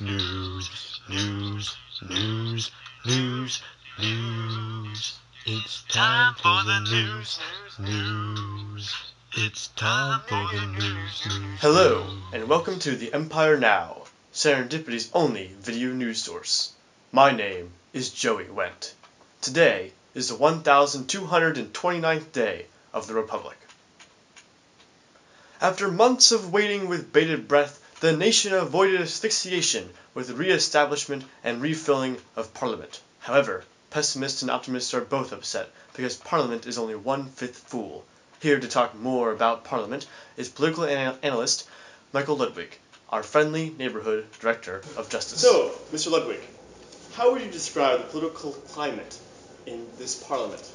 News, news, news, news, news. It's time for the news, news. It's time for the news, news. Hello, and welcome to the Empire Now, Serendipity's only video news source. My name is Joey Wendt. Today is the 1229th day of the Republic. After months of waiting with bated breath, the nation avoided asphyxiation with the re-establishment and refilling of Parliament. However, pessimists and optimists are both upset because Parliament is only one-fifth full. Here to talk more about Parliament is political analyst Michael Ludwig, our friendly neighborhood Director of Justice. So, Mr. Ludwig, how would you describe the political climate in this Parliament?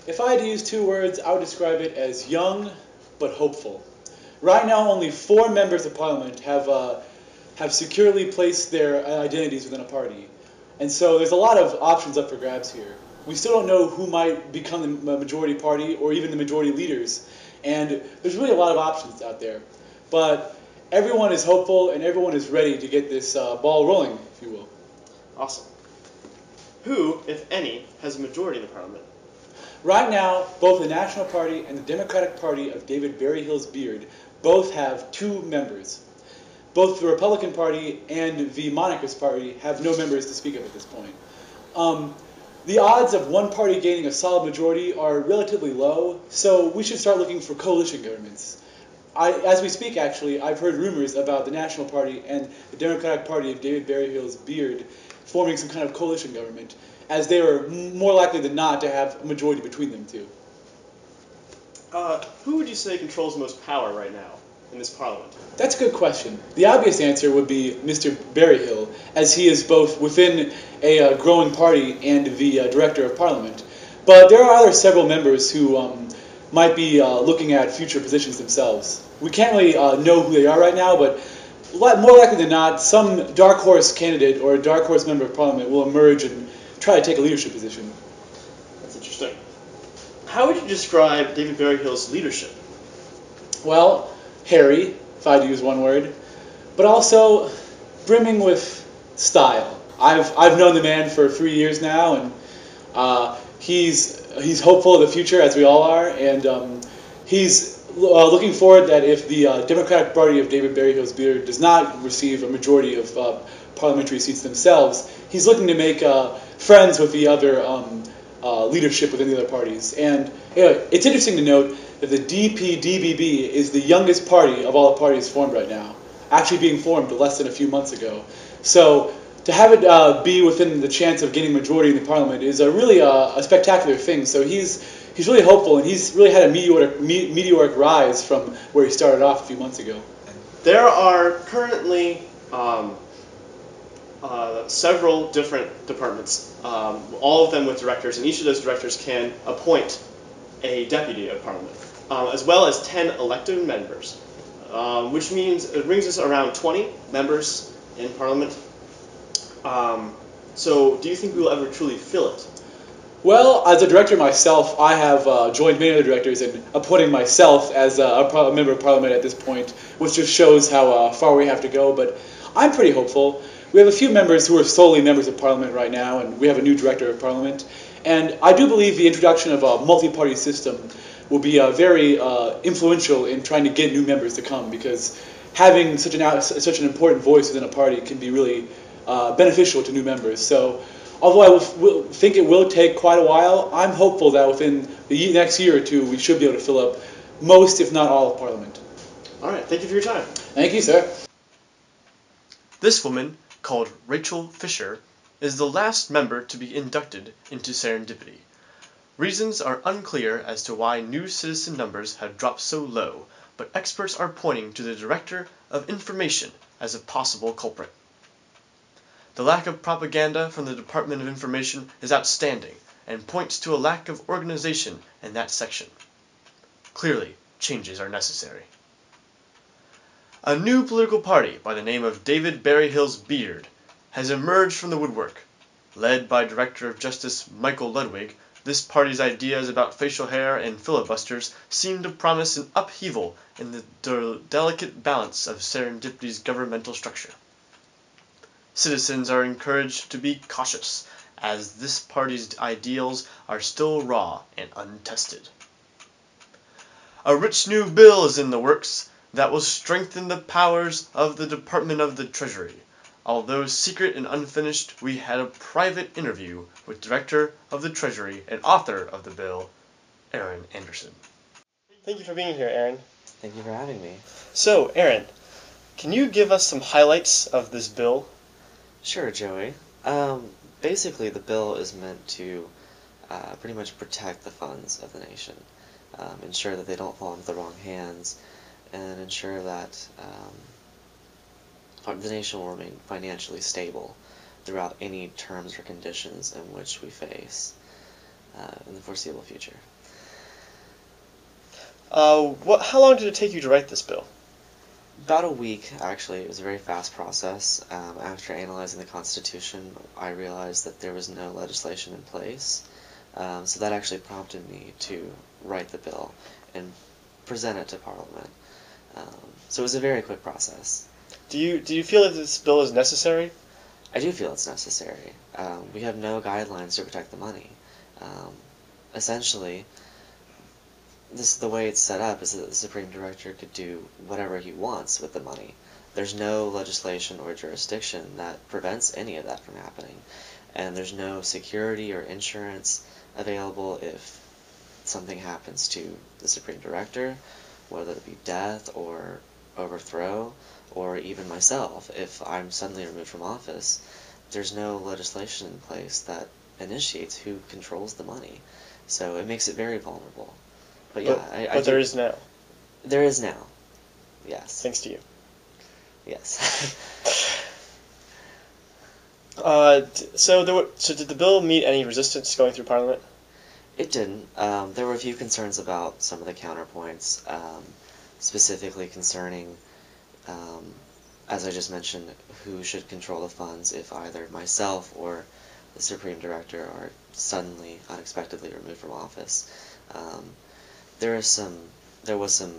If I had to use two words, I would describe it as young but hopeful. Right now, only 4 members of Parliament have securely placed their identities within a party. And so there's a lot of options up for grabs here. We still don't know who might become the majority party or even the majority leaders. And there's really a lot of options out there. But everyone is hopeful and everyone is ready to get this ball rolling, if you will. Awesome. Who, if any, has a majority in the Parliament? Right now, both the National Party and the Democratic Party of David Berryhill's Beard both have 2 members. Both the Republican Party and the Monarchist Party have no members to speak of at this point. The odds of one party gaining a solid majority are relatively low, so we should start looking for coalition governments. As we speak, actually, I've heard rumors about the National Party and the Democratic Party of David Berryhill's Beard forming some kind of coalition government, as they are more likely than not to have a majority between them two. Who would you say controls the most power right now in this Parliament? That's a good question. The obvious answer would be Mr. Berryhill, as he is both within a growing party and the Director of Parliament. But there are several members who might be looking at future positions themselves. We can't really know who they are right now, but more likely than not, some dark horse candidate or a dark horse member of Parliament will emerge and try to take a leadership position. That's interesting. How would you describe David Berryhill's leadership? Well, hairy, if I had to use one word, but also brimming with style. I've known the man for 3 years now, and he's hopeful of the future, as we all are, and he's looking forward that if the Democratic Party of David Berryhill's Beard does not receive a majority of parliamentary seats themselves, he's looking to make friends with the other leadership within the other parties. And it's interesting to note that the DPDBB is the youngest party of all the parties formed right now, actually being formed less than a few months ago. So to have it be within the chance of getting majority in the Parliament is really a spectacular thing. So he's really hopeful, and he's really had a meteoric rise from where he started off a few months ago. There are currently several different departments, all of them with directors, and each of those directors can appoint a deputy of Parliament, as well as 10 elected members, which means it brings us around 20 members in Parliament. So do you think we will ever truly fill it? Well, as a director myself, I have joined many other directors in appointing myself as a member of Parliament at this point, which just shows how far we have to go, but I'm pretty hopeful. We have a few members who are solely members of Parliament right now, and we have a new Director of Parliament. And I do believe the introduction of a multi-party system will be very influential in trying to get new members to come, because having such an important voice within a party can be really beneficial to new members. So, although I think it will take quite a while, I'm hopeful that within the next year or two we should be able to fill up most, if not all, of Parliament. All right, thank you for your time. Thank you, sir. This woman, called Rachel Fisher, is the last member to be inducted into Serendipity. Reasons are unclear as to why new citizen numbers have dropped so low, but experts are pointing to the Director of Information as a possible culprit. The lack of propaganda from the Department of Information is outstanding and points to a lack of organization in that section. Clearly, changes are necessary. A new political party by the name of David Berryhill's Beard has emerged from the woodwork. Led by Director of Justice Michael Ludwig, this party's ideas about facial hair and filibusters seem to promise an upheaval in the delicate balance of Serendipity's governmental structure. citizens are encouraged to be cautious, as this party's ideals are still raw and untested. A rich new bill is in the works that will strengthen the powers of the Department of the Treasury. Although secret and unfinished, we had a private interview with Director of the Treasury and author of the bill, Aaron Anderson. Thank you for being here, Aaron. Thank you for having me. So, Aaron, can you give us some highlights of this bill? Sure, Joey. Basically, the bill is meant to pretty much protect the funds of the nation, ensure that they don't fall into the wrong hands, and ensure that the nation will remain financially stable throughout any terms or conditions in which we face in the foreseeable future. How long did it take you to write this bill? About a week, actually. It was a very fast process. After analyzing the Constitution, I realized that there was no legislation in place. So that actually prompted me to write the bill and present it to Parliament. So it was a very quick process. Do you feel that this bill is necessary? I do feel it's necessary. We have no guidelines to protect the money. Essentially, the way it's set up is that the Supreme Director could do whatever he wants with the money. There's no legislation or jurisdiction that prevents any of that from happening. And there's no security or insurance available if something happens to the Supreme Director, whether it be death or overthrow, or even myself. If I'm suddenly removed from office, there's no legislation in place that initiates who controls the money. So it makes it very vulnerable. But yeah, but there is now. There is now. Yes. Thanks to you. Yes. So did the bill meet any resistance going through Parliament? It didn't. There were a few concerns about some of the counterpoints, specifically concerning, as I just mentioned, who should control the funds if either myself or the Supreme Director are suddenly, unexpectedly removed from office. There was some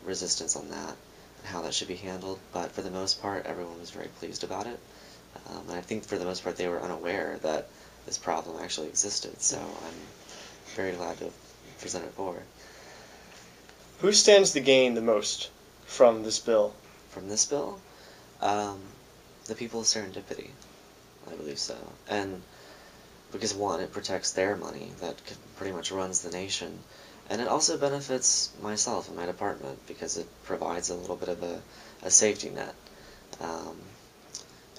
resistance on that and how that should be handled, but for the most part, everyone was very pleased about it. And I think for the most part, they were unaware that this problem actually existed, so I'm very glad to present it forward. Who stands to gain the most from this bill? From this bill? The people of Serendipity. I believe so. And because, one, it protects their money that pretty much runs the nation, and it also benefits myself and my department because it provides a little bit of a safety net.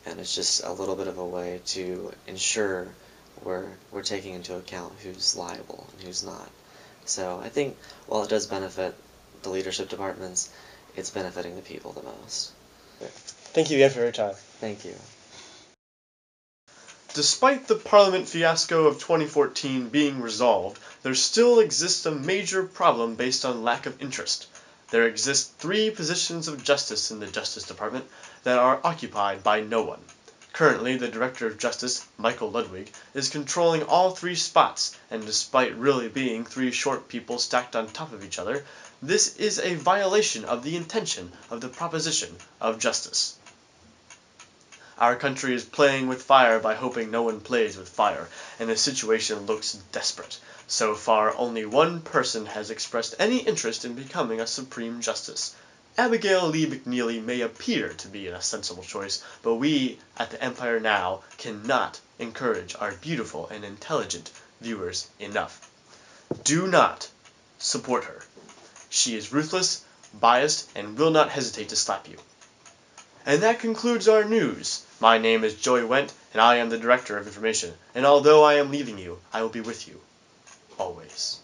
And it's just a little bit of a way to ensure we're taking into account who's liable and who's not. So I think while it does benefit the leadership departments, it's benefiting the people the most. Thank you again for your time. Thank you. Despite the Parliament fiasco of 2014 being resolved, there still exists a major problem based on lack of interest. There exist 3 positions of justice in the Justice Department that are occupied by no one. Currently, the Director of Justice, Michael Ludwig, is controlling all 3 spots, and despite really being 3 short people stacked on top of each other, this is a violation of the intention of the proposition of justice. Our country is playing with fire by hoping no one plays with fire, and the situation looks desperate. So far, only one person has expressed any interest in becoming a Supreme Justice. Abigail Lee McNeely may appear to be a sensible choice, but we at the Empire Now cannot encourage our beautiful and intelligent viewers enough. Do not support her. She is ruthless, biased, and will not hesitate to slap you. And that concludes our news. My name is Joey Wendt, and I am the Director of Information, and although I am leaving you, I will be with you, always.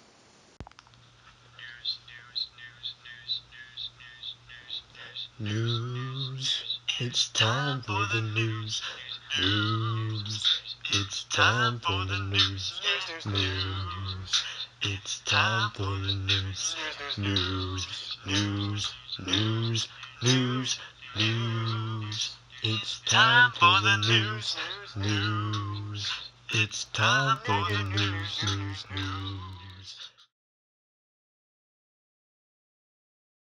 News, it's time for the news. News, it's time for the news. News, it's time for the news. News, news, news, news, news. It's time for the news. News, it's time for the news. News, news.